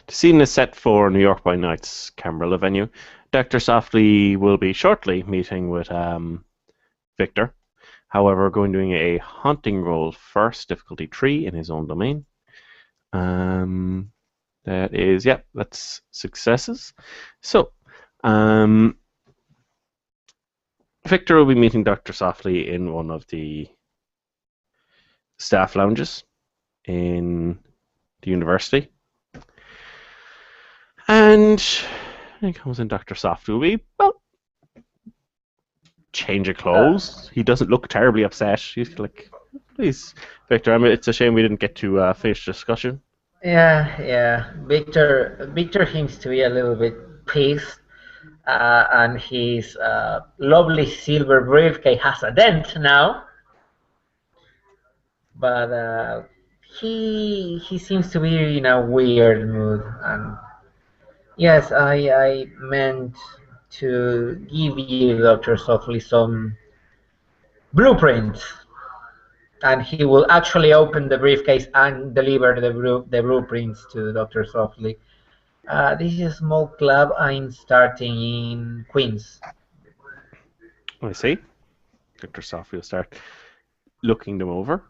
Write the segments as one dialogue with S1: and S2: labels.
S1: The scene is set for New York by Night's Camarilla venue. Dr. Softly will be shortly meeting with Victor. However, going doing a haunting roll first, difficulty 3 in his own domain. Um, that is, yeah, that's successes. So, um, Victor will be meeting Dr. Softly in one of the staff lounges in the university. And he comes in Dr. Softly will be, well, change of clothes. He doesn't look terribly upset. He's like, please, Victor, I mean, it's a shame we didn't get to finish the discussion.
S2: Yeah. Victor seems to be a little bit pissed, and his lovely silver briefcase has a dent now. But he seems to be in a weird mood. And yes, I meant to give you, Doctor Softly, some blueprints, and he will actually open the briefcase and deliver the blueprints to Doctor Softly. This is a small club I'm starting in Queens.
S1: I see. Dr. Softly will start looking them over.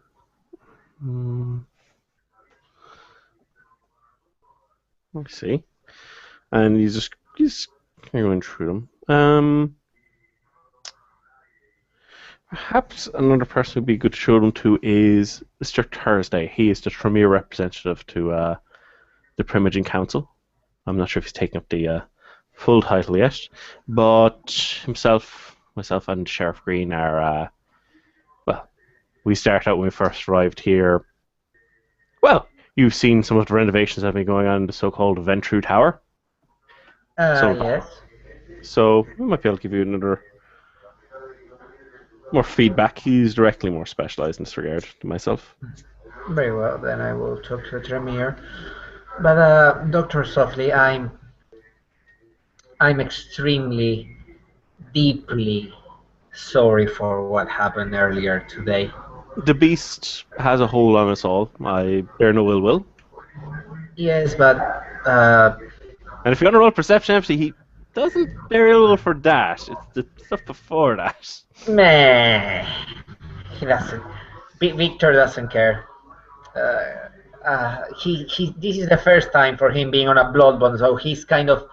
S1: I see. And he's kind of going through them. Perhaps another person who'd be good to show them to is Mr. Thursday. He is the Tremere representative to the Primogen Council. I'm not sure if he's taken up the full title yet, but myself, and Sheriff Green are, well, we start out when we first arrived here. Well, you've seen some of the renovations that have been going on in the so-called Ventru Tower.
S2: Yes.
S1: So we might be able to give you another more feedback. He's directly more specialised in this regard than myself.
S2: Very well, then I will talk to Tremere. But Doctor Softly, I'm extremely, deeply sorry for what happened earlier today.
S1: The beast has a hold on us all. I bear no ill will.
S2: Yes, but
S1: And if you want to roll perception, actually, he doesn't bear ill will for that. It's the stuff before that.
S2: meh, he doesn't. Victor doesn't care. He. This is the first time for him being on a blood bond, so he's kind of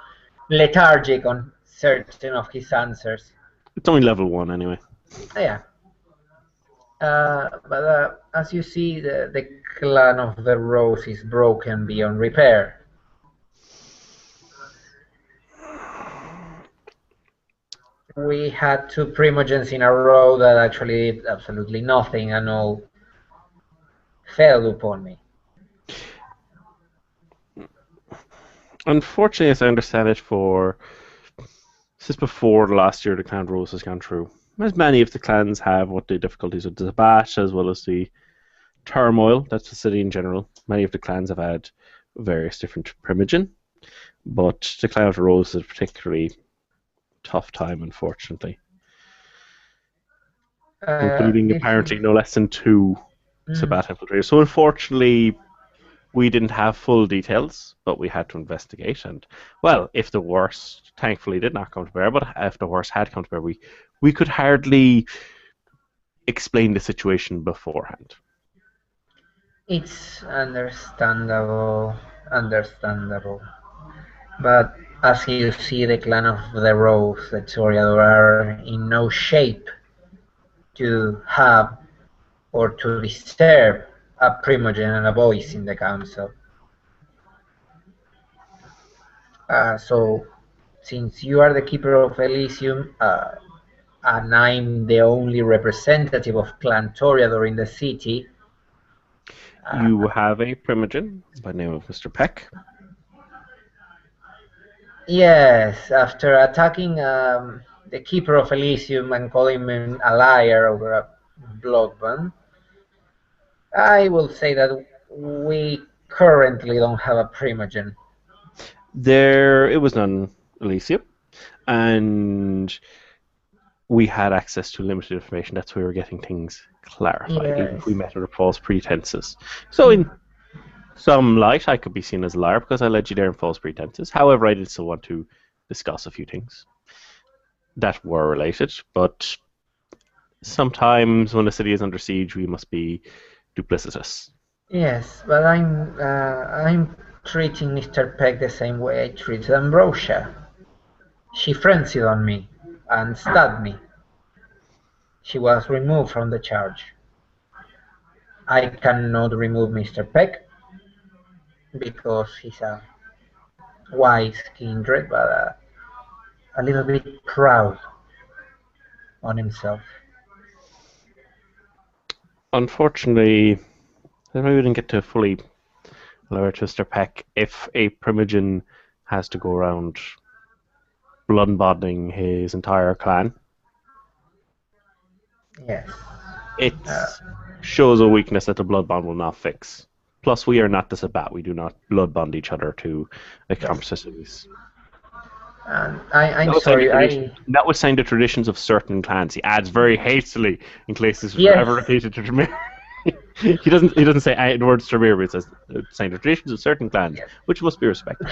S2: lethargic on certain of his answers.
S1: It's only level 1 anyway.
S2: Yeah. But as you see, the clan of the Rose is broken beyond repair. We had two Primogens in a row that actually did absolutely nothing and all fell upon me.
S1: Unfortunately, as I understand it, since before the last year the clan Rose has gone through, as many of the clans have, what the difficulties with the bat as well as the turmoil that's the city in general. Many of the clans have had various different Primogen, but the clan of the Rose is a particularly tough time, unfortunately, including apparently no less than 2 Sabbat infiltrators. So unfortunately, we didn't have full details, but we had to investigate. And well, if the worst, thankfully, did not come to bear, but if the worst had come to bear, we could hardly explain the situation beforehand.
S2: It's understandable. But as you see, the clan of the Rose, the Toreador, are in no shape to have or to disturb a Primogen and a voice in the council. So, since you are the keeper of Elysium, and I'm the only representative of Clan Toreador in the city.
S1: You have a Primogen by the name of Mr. Peck.
S2: Yes, after attacking the keeper of Elysium and calling him a liar over a blood bond, I will say that we currently don't have a Primogen.
S1: It was none Elysium, and we had access to limited information. That's why we were getting things clarified, even if we met under false pretenses. So in some light, I could be seen as a liar because I led you there in false pretenses. However, I did still want to discuss a few things that were related, but sometimes when a city is under siege, we must be duplicitous.
S2: Yes, but I'm treating Mr. Peck the same way I treated Ambrosia. She frenzied on me and stabbed me. She was removed from the charge. I cannot remove Mr. Peck because he's a wise kindred, but a little bit proud on himself.
S1: Unfortunately, we didn't get to fully alert Mr. Peck. If a Primogen has to go around blood-bonding his entire clan,
S2: Yes.
S1: it shows a weakness that the blood bond will not fix. Plus, we are not the Sabbat. We do not blood bond each other to accomplish cities.
S2: And I'm sorry,
S1: notwithstanding the traditions of certain clans, he adds very hastily in case this was ever repeated to Tremere. he doesn't say the word Tremere, but he says saying the traditions of certain clans, which must be respected.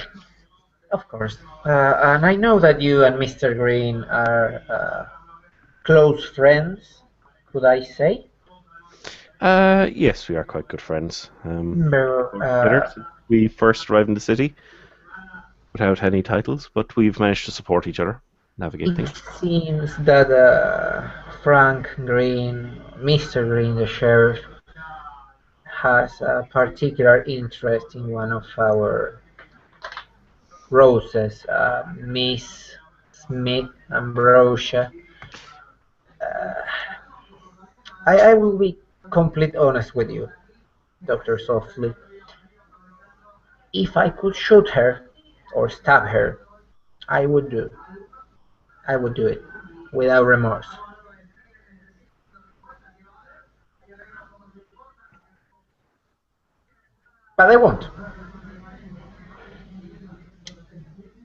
S2: Of course. And I know that you and Mr. Green are close friends, could I say?
S1: Yes, we are quite good friends. We first arrived in the city without any titles, but we've managed to support each other, navigate things.
S2: It seems that Frank Green, Mr. Green, the sheriff, has a particular interest in one of our roses, Miss Smith Ambrosia. I will be completely honest with you, Dr. Softly. If I could shoot her or stab her, I would do it without remorse. But I won't.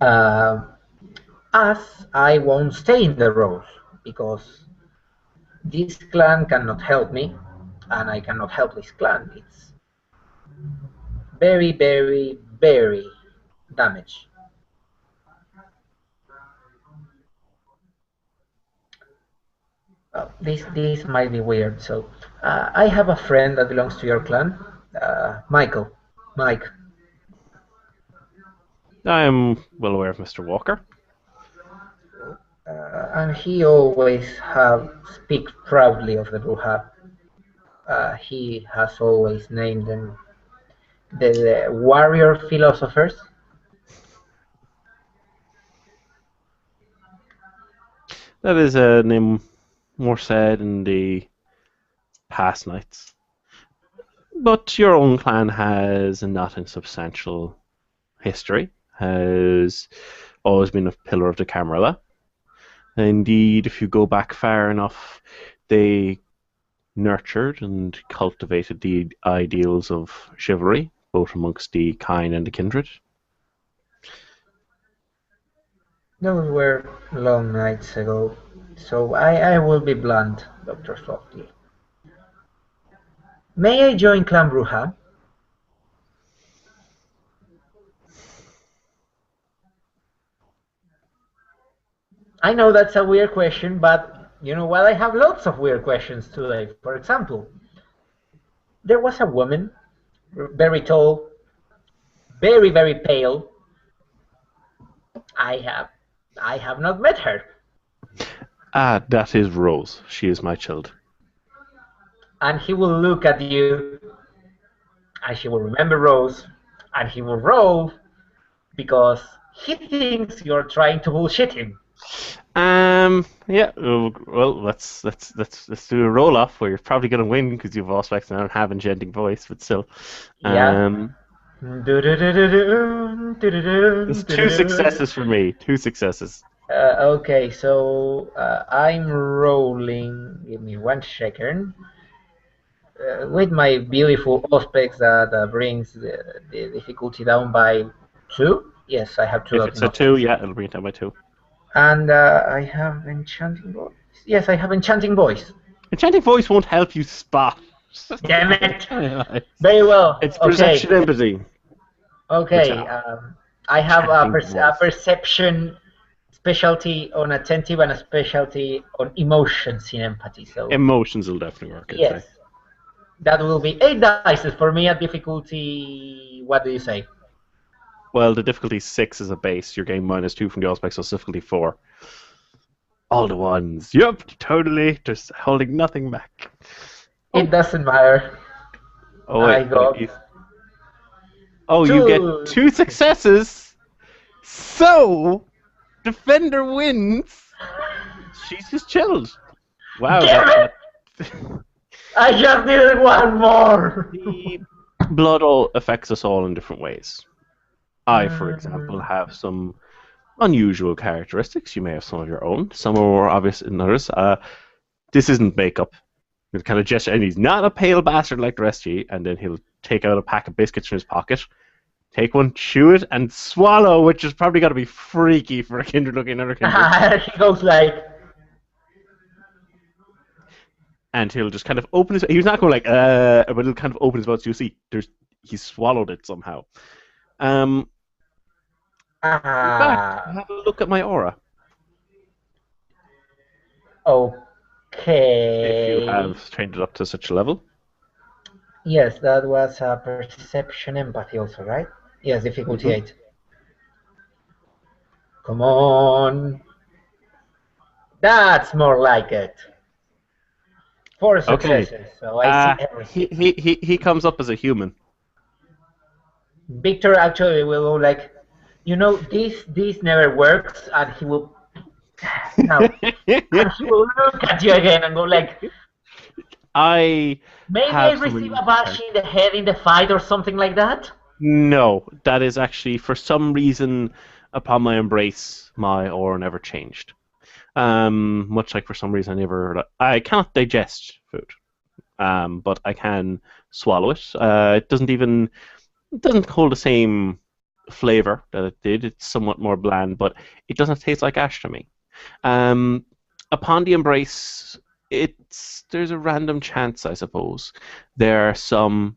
S2: As I won't stay in the Rose, because this clan cannot help me, and I cannot help this clan. It's very, very, very damaged. This might be weird. So I have a friend that belongs to your clan, Mike.
S1: I am well aware of Mr. Walker.
S2: And he always speaks proudly of the Bruja. He has always named them the warrior philosophers.
S1: That is a name more said in the past nights. But your own clan has a not insubstantial history, has always been a pillar of the Camarilla. Indeed, if you go back far enough, they nurtured and cultivated the ideals of chivalry, both amongst the kind and the kindred.
S2: Those were long nights ago, so I will be blunt, Dr. Softly. May I join Clan Bruja? I know that's a weird question, but you know what? I have lots of weird questions today. For example, there was a woman, very tall, very, very pale. I have not met her.
S1: That is Rose. She is my child.
S2: And he will look at you, and she will remember Rose, and he will roll because he thinks you're trying to bullshit him.
S1: Yeah. Well, let's do a roll off where you're probably gonna win because you've Auspex and I don't have enchanting voice, but still.
S2: Yeah.
S1: It's 2 successes for me. 2 successes.
S2: Okay, so I'm rolling. Give me 1 second. With my beautiful Auspex that brings the difficulty down by 2. Yes, I have 2.
S1: If it's a 2, yeah, it'll bring it down by 2.
S2: And I have enchanting voice. Yes, I have enchanting voice.
S1: Enchanting voice won't help you spot
S2: Damn it! Very well.
S1: It's perception
S2: Okay.
S1: empathy. Which
S2: Okay. I have
S1: can't think of
S2: a
S1: words.
S2: perception specialty on attentive and a specialty on emotions in empathy. So
S1: Emotions will definitely work, I'd say.
S2: yes, that will be 8 dice for me at difficulty. What do you say?
S1: Well, the difficulty 6 is a base. You're getting -2 from the aspect, so it's difficulty 4. All the ones. Yup, totally. Just holding nothing back.
S2: It doesn't matter.
S1: Oh,
S2: I
S1: wait.
S2: got
S1: Oh, you get 2 successes. So, Defender wins. She's just chilled. Wow.
S2: Damn it! I just needed one more.
S1: The blood all affects us all in different ways. I, for example, have some unusual characteristics. You may have some of your own. Some are more obvious than others. This isn't makeup. He'll kind of gesture, and he's not a pale bastard like the rest of you, and then he'll take out a pack of biscuits from his pocket, take one, chew it, and swallow, which is probably got to be freaky for a kindred looking at another kindred.
S2: He goes like...
S1: And he'll just kind of open his... He's not going like, but he'll kind of open his mouth, so you'll see he's swallowed it somehow. In fact, have a look at my aura.
S2: Okay.
S1: If you have trained it up to such a level.
S2: Yes, that was a perception empathy also, right? Yes, difficulty 8. Come on. That's more like it. 4 successes, so I see everything.
S1: He comes up as a human.
S2: Victor actually will go like, you know, this never works, and he will... No. And he will look at you again and go like... Maybe I receive a bash in the head in the fight or something like that?
S1: No, that is actually, for some reason, upon my embrace, my aura never changed. Much like for some reason I cannot digest food, but I can swallow it. It doesn't hold the same flavor that it did. It's somewhat more bland, but it doesn't taste like ash to me. Upon the embrace, there's a random chance, I suppose. There are some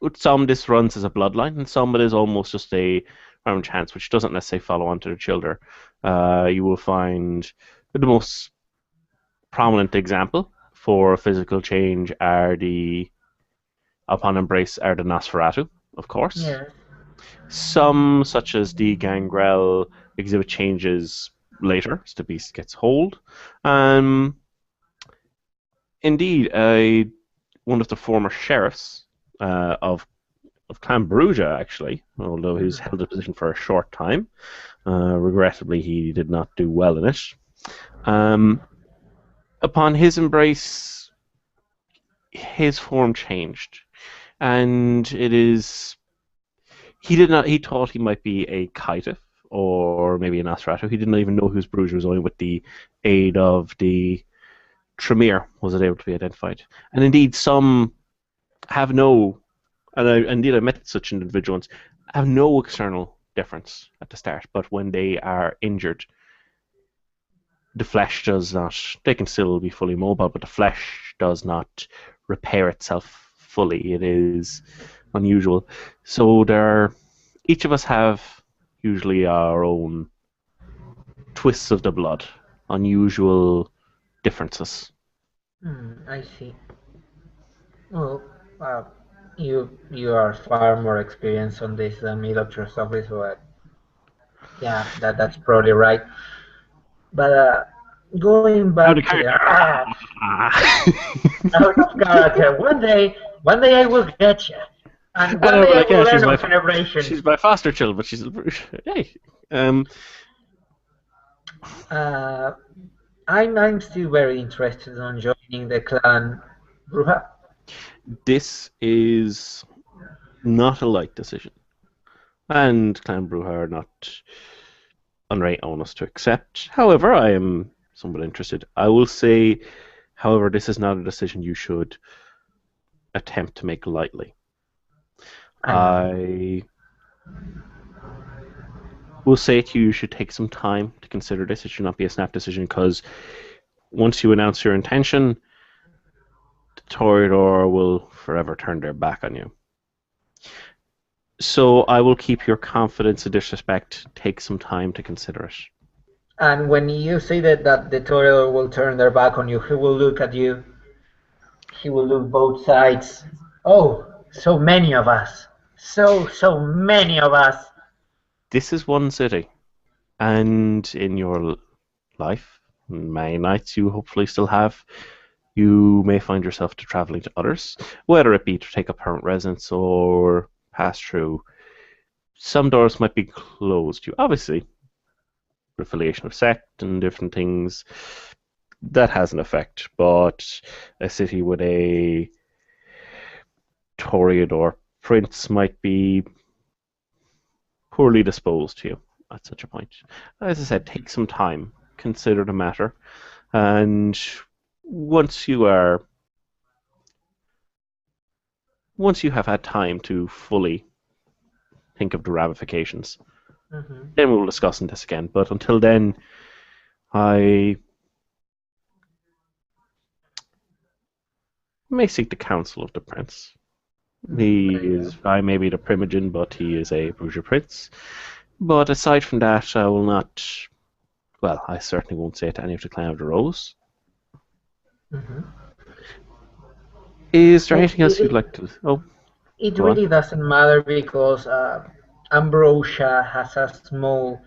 S1: this runs as a bloodline, and some it is almost just a random chance, which doesn't necessarily follow on to the children. You will find the most prominent example for physical change upon embrace are the Nosferatu, of course.
S2: Yeah.
S1: Some, such as the Gangrel, exhibit changes later as the beast gets hold. Indeed, one of the former sheriffs of Clan Bruja, actually, although he's held the position for a short time. Regrettably, he did not do well in it. Upon his embrace, his form changed, and he thought he might be a Kaitiff or maybe a Nosferatu. He did not even know whose Bruja was. Only with the aid of the Tremere was it able to be identified. And indeed, some have no, and I met such individuals, have no external difference at the start, but when they are injured, the flesh does not, they can still be fully mobile, but the flesh does not repair itself fully. It is unusual. So each of us have usually our own twists of the blood, unusual differences.
S2: I see. Well, you are far more experienced on this than me, Dr. Sophie, so yeah, that's probably right. But going back to out of character, one day I will get you. And one day I will learn of celebration.
S1: She's my foster child, but she's hey.
S2: I'm still very interested in joining the clan Bruja.
S1: This is not a light decision, and Clan Bruja are not unright on us to accept. However, I am somewhat interested. I will say, however, this is not a decision you should attempt to make lightly. I will say to you, you should take some time to consider this. It should not be a snap decision, because once you announce your intention, Toreador will forever turn their back on you. So I will keep your confidence and disrespect. Take some time to consider it.
S2: And when you say that the Toreador will turn their back on you, he will look at you. He will look both sides. Oh, so many of us. So many of us.
S1: This is one city, and in your life, many nights you hopefully still have, you may find yourself to traveling to others, whether it be to take up permanent residence or pass through. Some doors might be closed to you. Obviously, affiliation of sect and different things, that has an effect, but a city with a Toreador prince might be poorly disposed to you at such a point. As I said, take some time, consider the matter, and once you are once you have had time to fully think of the ramifications, then we will discuss this again. But until then, I may seek the counsel of the prince. I may be the Primogen, but he is a Bruger prince. But aside from that, I will not. Well, I certainly won't say it to any of the Clan of the Rose. Is there anything else you'd like to? Oh,
S2: it really doesn't matter because Ambrosia has a small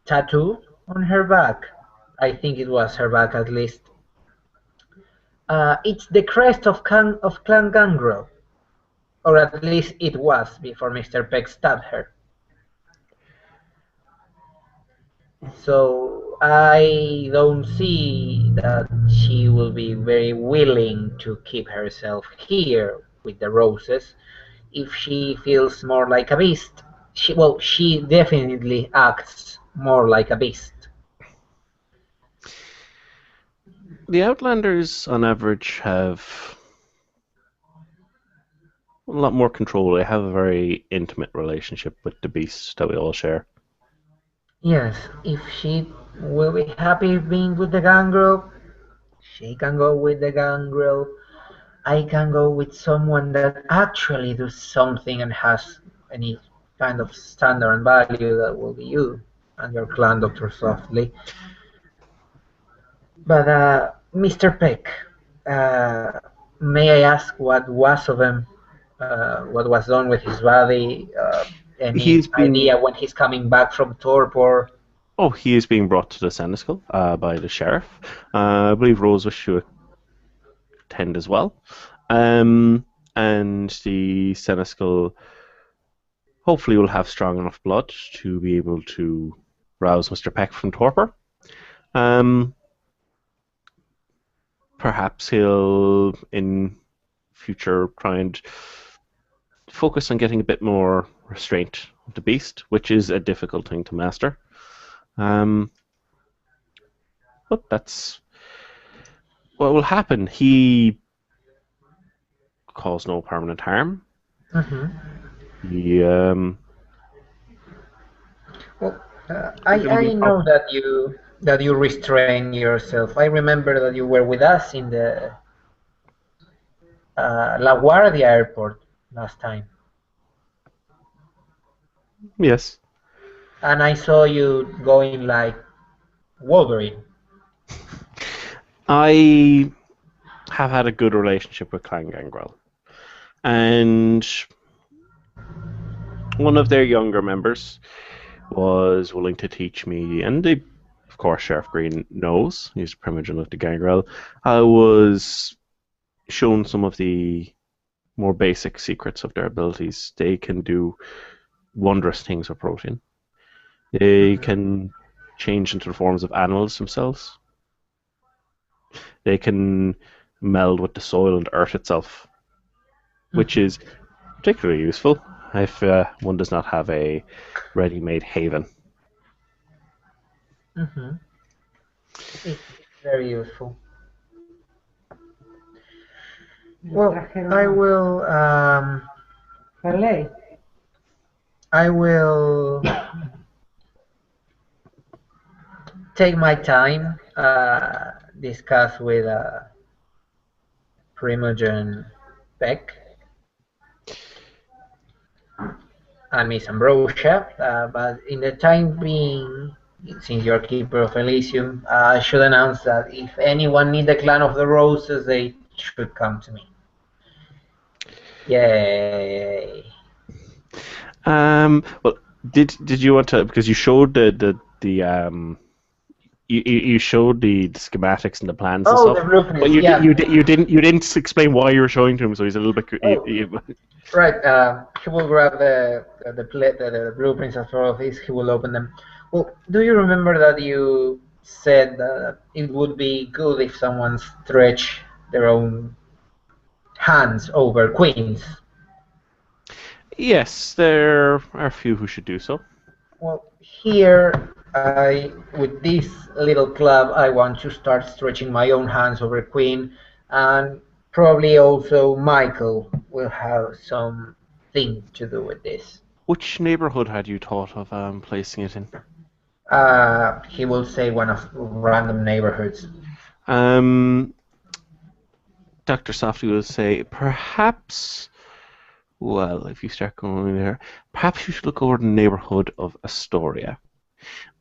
S2: tattoo on her back. I think it was her back at least. It's the crest of Clan Gangrel, or at least it was before Mr. Peck stabbed her. So I don't see that she will be very willing to keep herself here with the roses if she feels more like a beast. She definitely acts more like a beast.
S1: The Outlanders, on average, have a lot more control. They have a very intimate relationship with the beasts that we all share.
S2: Yes, if she will be happy being with the Gangrel, she can go with the Gangrel. I can go with someone that actually does something and has any kind of standard and value. That will be you and your clan, Dr. Softly. But Mr. Peck, may I ask what was of him? What was done with his body? Any idea when he's coming back from torpor?
S1: Oh, he is being brought to the Seneschal by the sheriff. I believe Rose was to attend as well. And the Seneschal hopefully will have strong enough blood to be able to rouse Mr. Peck from torpor. Perhaps he'll, in future, try and focus on getting a bit more restraint of the beast, which is a difficult thing to master. But that's what will happen. He caused no permanent harm. He,
S2: well, I know that you restrain yourself. I remember that you were with us in the La Guardia airport last time.
S1: Yes.
S2: And I saw you going like Wolverine.
S1: I have had a good relationship with Clan Gangrel. And one of their younger members was willing to teach me, and they, of course, Sheriff Green knows, he's a Primogen of the Gangrel. I was shown some of the more basic secrets of their abilities. They can do wondrous things with protein. They can change into the forms of animals themselves. They can meld with the soil and earth itself, which is particularly useful if one does not have a ready-made haven.
S2: It's very useful. Well, I will take my time, discuss with Primogen Peck and Miss Ambrosia, but in the time being, since you're Keeper of Elysium, I should announce that if anyone need the Clan of the Roses, they should come to me. Yay!
S1: Well, did you want to, because you showed you showed the schematics and the plans and
S2: Oh,
S1: stuff,
S2: the blueprints,
S1: but
S2: yeah.
S1: you didn't explain why you were showing to him, so he's a little bit.
S2: Right, he will grab the blueprints as part of this. He will open them. Well, do you remember that you said that it would be good if someone stretch their own hands over queens?
S1: Yes, there are a few who should do so.
S2: Well, here, with this little club, I want to start stretching my own hands over queen, and probably also Michael will have something to do with this.
S1: Which neighborhood had you thought of placing it in?
S2: He will say one of random neighborhoods.
S1: Dr. Softy will say, perhaps, well, if you start going there, perhaps you should look over the neighborhood of Astoria.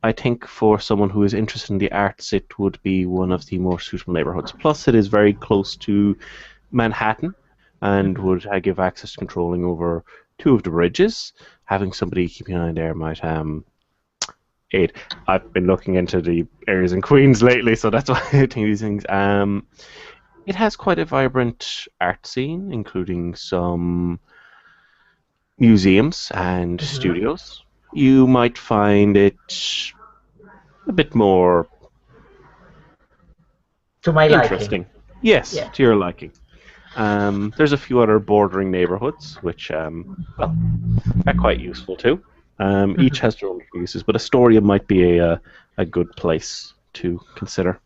S1: I think for someone who is interested in the arts, it would be one of the more suitable neighborhoods. Plus, it is very close to Manhattan and would give access to controlling over two of the bridges. Having somebody keeping an eye there might aid. I've been looking into the areas in Queens lately, so that's why I think these things. It has quite a vibrant art scene, including some museums and studios. You might find it a bit more
S2: to my
S1: interesting.
S2: liking.
S1: Yes,
S2: Yeah.
S1: to your liking. There's a few other bordering neighborhoods which well, are quite useful too. Each has their own uses, but Astoria might be a good place to consider.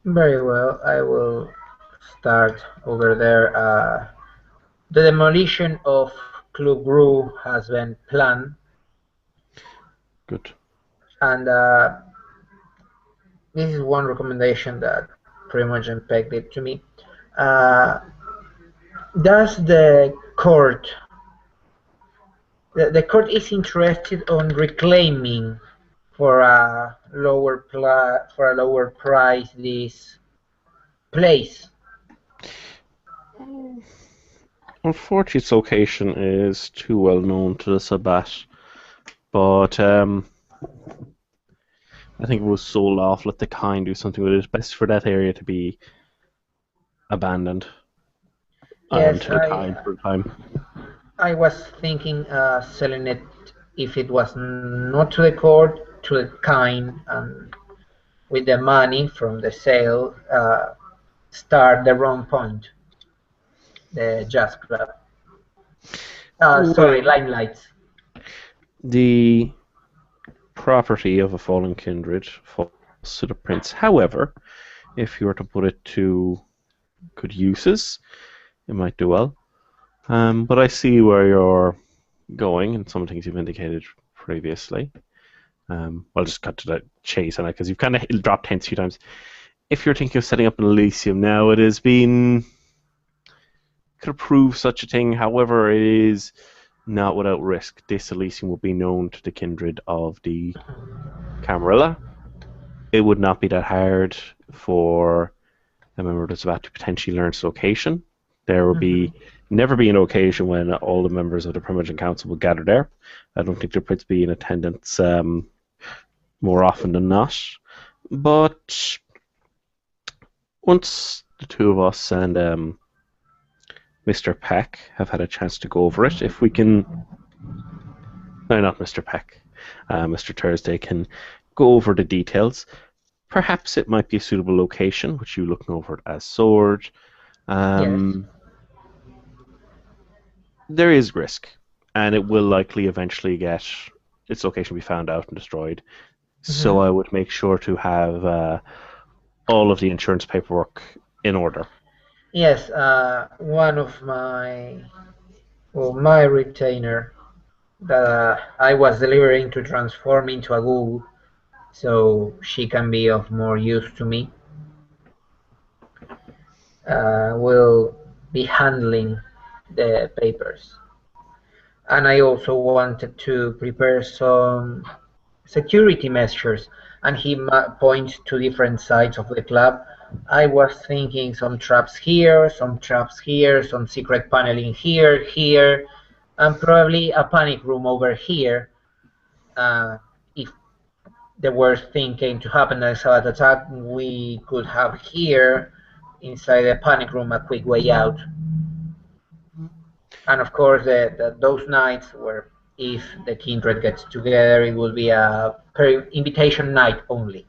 S2: Very well, I will start over there. The demolition of Club Gru has been planned,
S1: Good.
S2: and this is one recommendation that Primogen Peck did to me. Does the court the court is interested on reclaiming for a lower price this place?
S1: Unfortunately, its location is too well known to the Sabbat, but I think it was sold off. Let the kind do something with it. It's best for that area to be abandoned
S2: Yes,
S1: to the kind for a time.
S2: I was thinking selling it if it was not to the court, to the kind, and with the money from the sale, start the Wrong Point, the jazz club. Sorry, Limelights.
S1: The property of a fallen kindred falls to the prince. However, if you were to put it to good uses, it might do well. But I see where you're going and some things you've indicated previously. I'll just cut to the chase on it because you've kind of dropped hints a few times. If you're thinking of setting up an Elysium now, it has been could approve such a thing. However, it is not without risk. This Elysium will be known to the kindred of the Camarilla. It would not be that hard for a member that's about to potentially learn its location. There will be never be an occasion when all the members of the Primogen Council will gather there. I don't think the Prince be in attendance more often than not. But once the two of us and Mr. Peck have had a chance to go over it, if we can... No, not Mr. Peck. Mr. Thursday can go over the details. Perhaps it might be a suitable location, which you looking over it as Sword.
S2: Yes.
S1: There is risk, and it will likely eventually get its location be found out and destroyed. So I would make sure to have all of the insurance paperwork in order.
S2: Yes, one of my retainer that I was delivering to transform into a ghoul, so she can be of more use to me. Will be handling the papers. And I also wanted to prepare some security measures, and he points to different sides of the club. I was thinking some traps here, some traps here, some secret paneling here, here, and probably a panic room over here. If the worst thing came to happen, a Sabbath attack, we could have here, inside the panic room, a quick way out. And of course, those nights where if the kindred gets together, it will be a per invitation night only.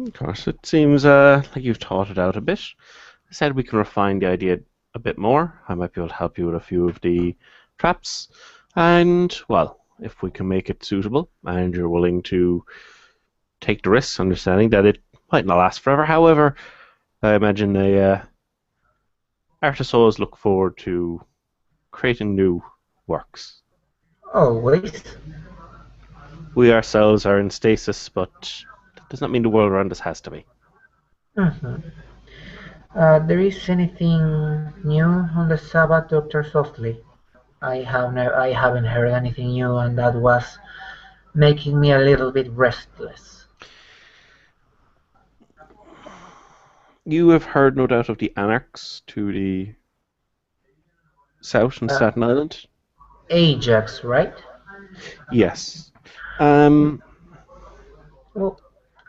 S1: Of course, it seems like you've thought it out a bit. I said we can refine the idea a bit more. I might be able to help you with a few of the traps. And, well, if we can make it suitable and you're willing to take the risks, understanding that it might not last forever. However, I imagine artists look forward to creating new works.
S2: Always.
S1: We ourselves are in stasis, but that does not mean the world around us has to be.
S2: There is anything new on the Sabbath, Dr. Softly? I haven't heard anything new, and that was making me a little bit restless.
S1: You have heard, no doubt, of the Anarchs to the south in Staten Island?
S2: Ajax, right?
S1: Yes.
S2: Well,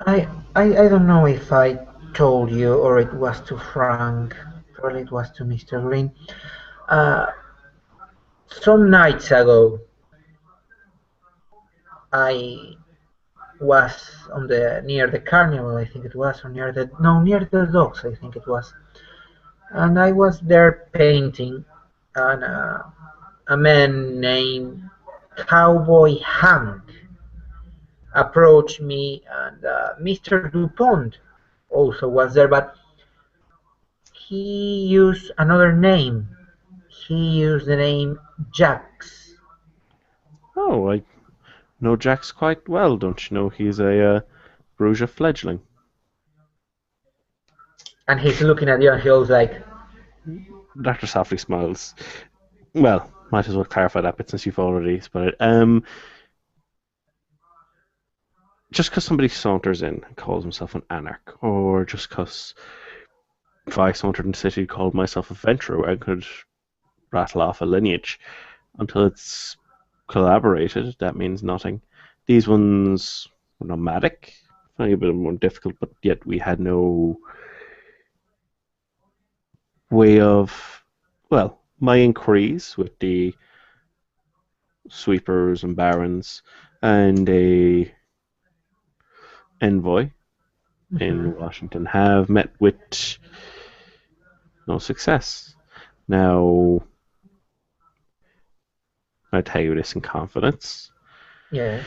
S2: I don't know if I told you or it was to Frank. Probably it was to Mr. Green. Some nights ago, I was near the carnival, I think it was, or near the docks, I think it was, and I was there painting, and a man named Cowboy Hank approached me, and Mr. Dupont also was there, but he used another name. He used the name Jax.
S1: Oh, I know Jax quite well, don't you know? He's a Bruges fledgling.
S2: And he's looking at you and he goes like...
S1: Dr. Softly smiles. Well, might as well clarify that bit since you've already spotted it. Just because somebody saunters in and calls himself an anarch, or just because if I sauntered in the city and called myself a venturer, I could rattle off a lineage. Until it's collaborated, that means nothing. These ones were nomadic, a bit more difficult, but yet we had no way of, well, my inquiries with the sweepers and barons and a envoy in Washington have met with no success. Now, I tell you this in confidence.
S2: Yeah.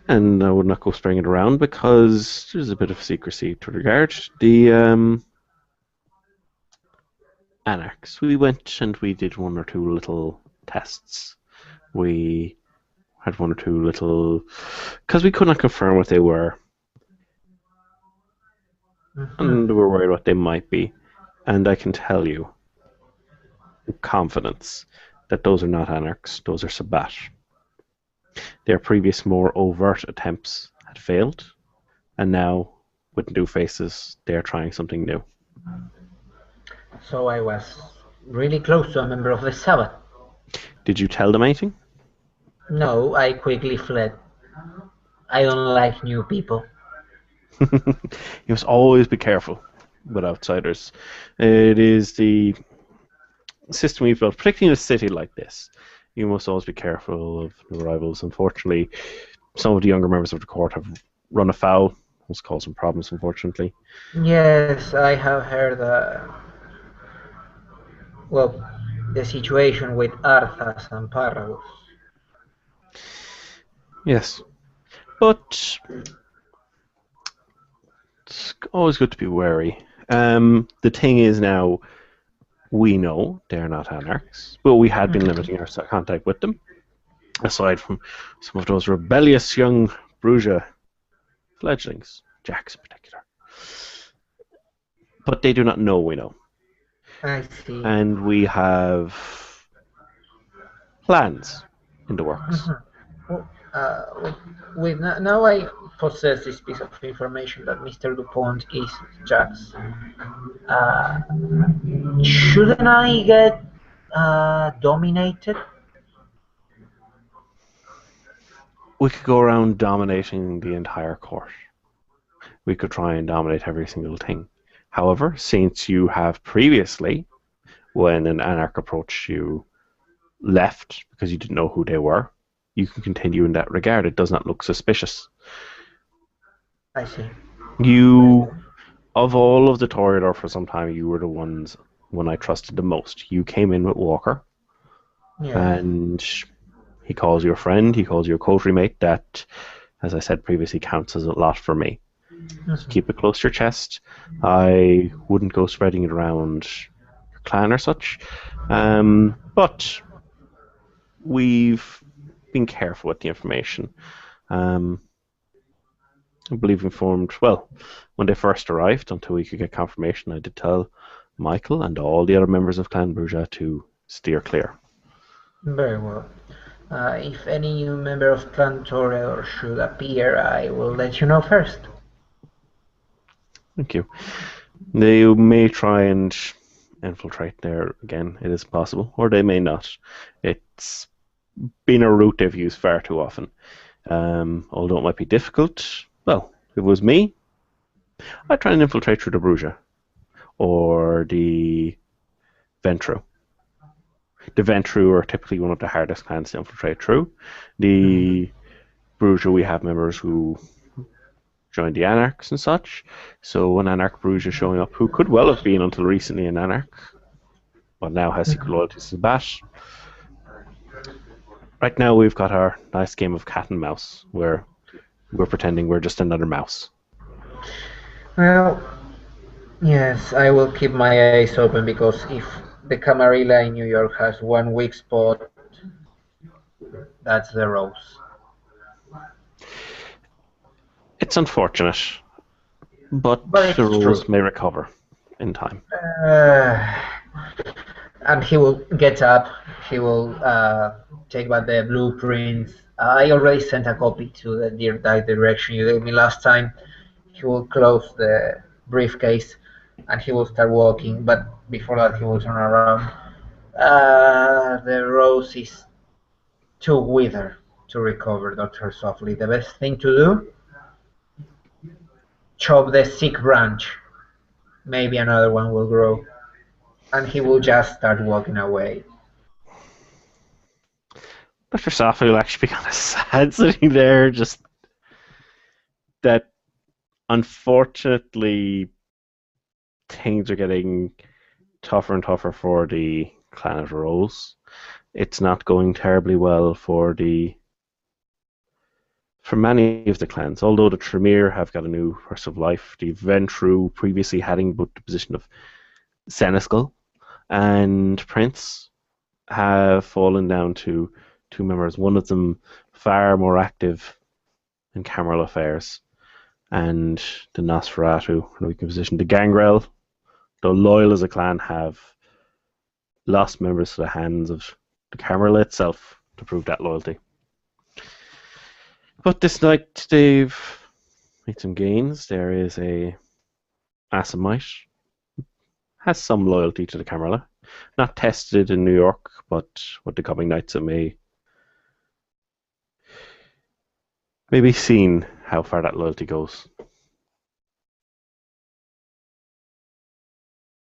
S1: And I would not go spreading it around because there's a bit of secrecy to regard. The Anarchs. We went and we did one or two little tests. We had one or two little... because we could not confirm what they were. And we were worried what they might be. And I can tell you with confidence that those are not Anarchs, those are Sabbat. Their previous more overt attempts had failed, and now, with new faces, they're trying something new.
S2: So I was really close to a member of the Sabbath.
S1: Did you tell them anything?
S2: No, I quickly fled. I don't like new people.
S1: You must always be careful with outsiders. It is the system we've built, particularly in a city like this. You must always be careful of new arrivals. Unfortunately, some of the younger members of the court have run afoul. It's caused some problems, unfortunately.
S2: Yes, I have heard the situation with Arthas and Paragos.
S1: Yes. But it's always good to be wary. The thing is now, we know they're not Anarchs, but we had been limiting our contact with them, aside from some of those rebellious young Bruges fledglings, Jax in particular. but they do not know we know.
S2: I see.
S1: And we have plans in the works.
S2: Mhm. Well, now I possess this piece of information that Mr. DuPont is Jack's. Uh, shouldn't I get dominated?
S1: We could go around dominating the entire court. We could try and dominate every single thing. However, since you have previously, when an anarch approached you, left because you didn't know who they were, you can continue in that regard. It does not look suspicious.
S2: I see.
S1: You, of all of the Toreador for some time, you were the one I trusted the most. You came in with Walker,
S2: Yes.
S1: and he calls you a friend. He calls you a coterie mate. That, as I said previously, counts as a lot for me. So
S2: Mhm.
S1: keep it close to your chest. I wouldn't go spreading it around your clan or such. But we've been careful with the information. Um, I believe informed, well, when they first arrived, until we could get confirmation, I did tell Michael and all the other members of Clan Bruja to steer clear.
S2: Very well. If any new member of Clan Torel should appear, I will let you know first.
S1: Thank you. They may try and infiltrate there again, it is possible, or they may not. It's been a route they've used far too often. Although it might be difficult, well, if it was me, I'd try and infiltrate through the Bruja or the Ventru. The Ventru are typically one of the hardest clans to infiltrate through. The Bruja, we have members who joined the Anarchs and such. So an Anarch Bruja showing up, who could well have been until recently an Anarch, but now has secret loyalties to the Bat. Right now, we've got our nice game of cat and mouse, where we're pretending we're just another mouse.
S2: Well, yes, I will keep my eyes open because if the Camarilla in New York has one weak spot, that's the Rose.
S1: It's unfortunate, but
S2: But
S1: the
S2: it's
S1: rules
S2: true.
S1: may recover in time.
S2: Uh, and he will get up, he will take back the blueprints. I already sent a copy to the that direction you gave me last time. He will close the briefcase and he will start walking, but before that, he will turn around. The rose is too withered to recover, Dr. Softly. The best thing to do? Chop the sick branch. Maybe another one will grow. And he will just start walking away.
S1: Dr. Safi will actually be kind of sad sitting there, just that unfortunately things are getting tougher and tougher for the Clan of the Rose. It's not going terribly well for many of the clans. Although the Tremere have got a new first of life, the Ventru previously having but the position of Seneschal and Prince have fallen down to two members. One of them far more active in Cameral affairs, and the Nosferatu in a weakened position. The Gangrel, though loyal as a clan, have lost members to the hands of the Cameral itself to prove that loyalty. But this night they've made some gains. There is a Asimite, has some loyalty to the Camarilla. Not tested in New York, but with the coming nights it may be seen how far that loyalty goes.